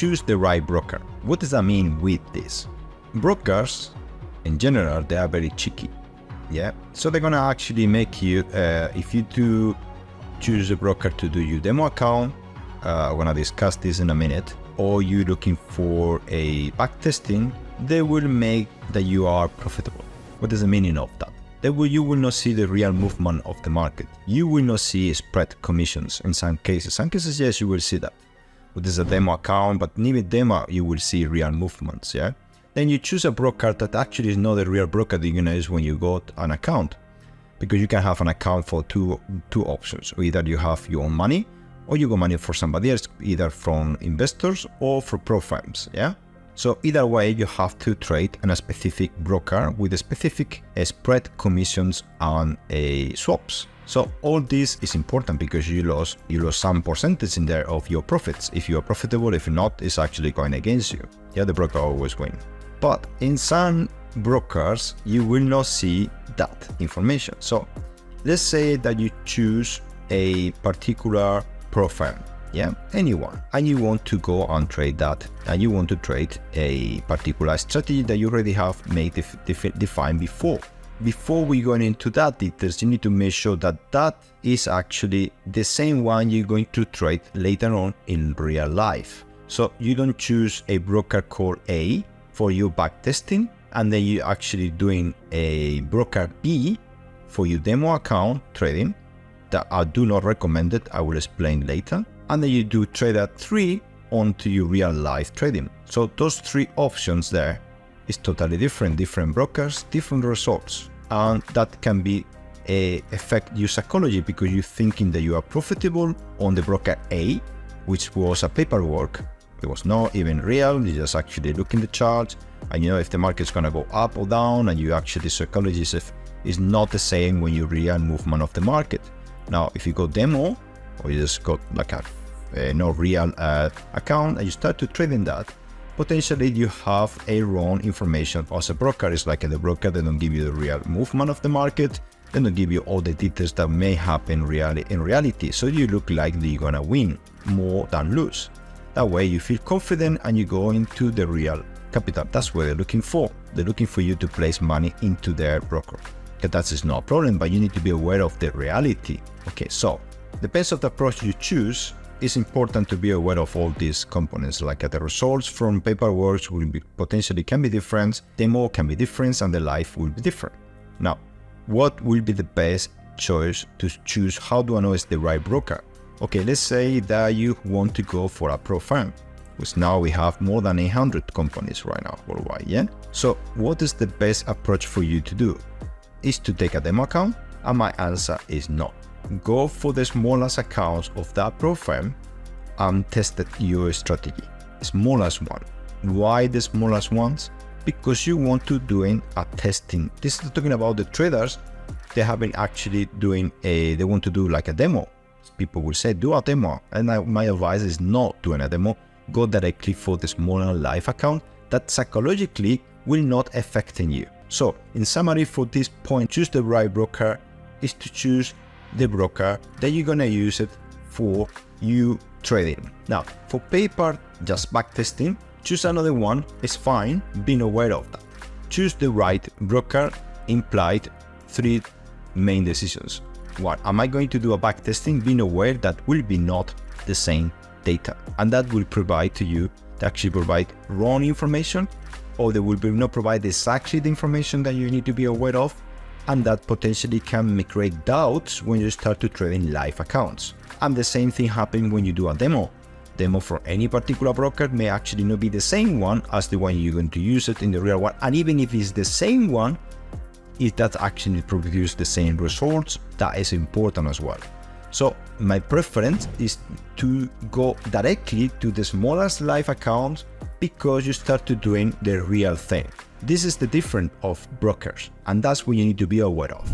choose the right broker. What does that mean with this? Brokers, in general, they are very cheeky. Yeah, so they're gonna actually make you, if you do choose a broker to do your demo account, I'm gonna discuss this in a minute, or you're looking for a back testing, they will make that you are profitable. What is the meaning of that? You will not see the real movement of the market. You will not see spread commissions in some cases. Some cases, yes, you will see that. But this is a demo account, but even demo, you will see real movements, yeah? Then you choose a broker that actually is not the real broker that you're gonna use when you got an account. Because you can have an account for two options. Either you have your own money, or you got money for somebody else, either from investors or for pro firms, yeah? So either way, you have to trade in a specific broker with a specific spread commissions and swaps. So all this is important because you lost some percentage in there of your profits. If you are profitable, if not, it's actually going against you. Yeah, the broker always wins. But in some brokers, you will not see that information. So let's say that you choose a particular pro firm. Yeah, anyone, and you want to go and trade that, and you want to trade a particular strategy that you already have made defined before. Before we go into that details, you need to make sure that that is actually the same one you're going to trade later on in real life. So you don't choose a broker called A for your back testing, and then you're actually doing a broker B for your demo account trading that I do not recommend it. I will explain later. And then you do trader 3 onto your real life trading. So those 3 options there is totally different brokers, different results. And that can be affect your psychology because you're thinking that you are profitable on the broker A, which was a paperwork. It was not even real. You just actually look in the chart and you know if the market's gonna go up or down, and you actually psychology is not the same when you real movement of the market. Now, if you go demo, or you just got like a no real account and you start to trade in that, potentially you have a wrong information as a broker. It's like the broker, they don't give you the real movement of the market, they don't give you all the details that may happen in reality. So you look like you're gonna win more than lose. That way you feel confident and you go into the real capital. That's what they're looking for. They're looking for you to place money into their broker. That is no problem, but you need to be aware of the reality. Okay, so depends on the approach you choose. It's important to be aware of all these components, like the results from paperwork will be potentially can be different, demo can be different, and the life will be different. Now, what will be the best choice to choose? How do I know it's the right broker? Okay, let's say that you want to go for a pro firm, which now we have more than 800 companies right now worldwide, yeah? So what is the best approach for you to do? Is to take a demo account? And my answer is no. Go for the smallest accounts of that pro firm and test your strategy. Smallest one. Why the smallest ones? Because you want to doing a testing. This is talking about the traders. They have been actually doing they want to do like a demo. People will say, do a demo. And my advice is not doing a demo. Go directly for the smaller live account that psychologically will not affecting you. So in summary, for this point, choose the right broker is to choose the broker that you're gonna use it for you trading. Now, for paper, just back testing, choose another one, it's fine, being aware of that. Choose the right broker implied 3 main decisions. 1, am I going to do a back testing? Being aware that will be not the same data, and that will provide to you to actually provide wrong information, or they will not provide exactly the information that you need to be aware of, and that potentially can create doubts when you start to trade in live accounts. And the same thing happens when you do a demo. Demo for any particular broker may actually not be the same one as the one you're going to use it in the real one. And even if it's the same one, if that actually produces the same results, that is important as well. So my preference is to go directly to the smallest live accounts because you start to doing the real thing. This is the difference of brokers, and that's what you need to be aware of.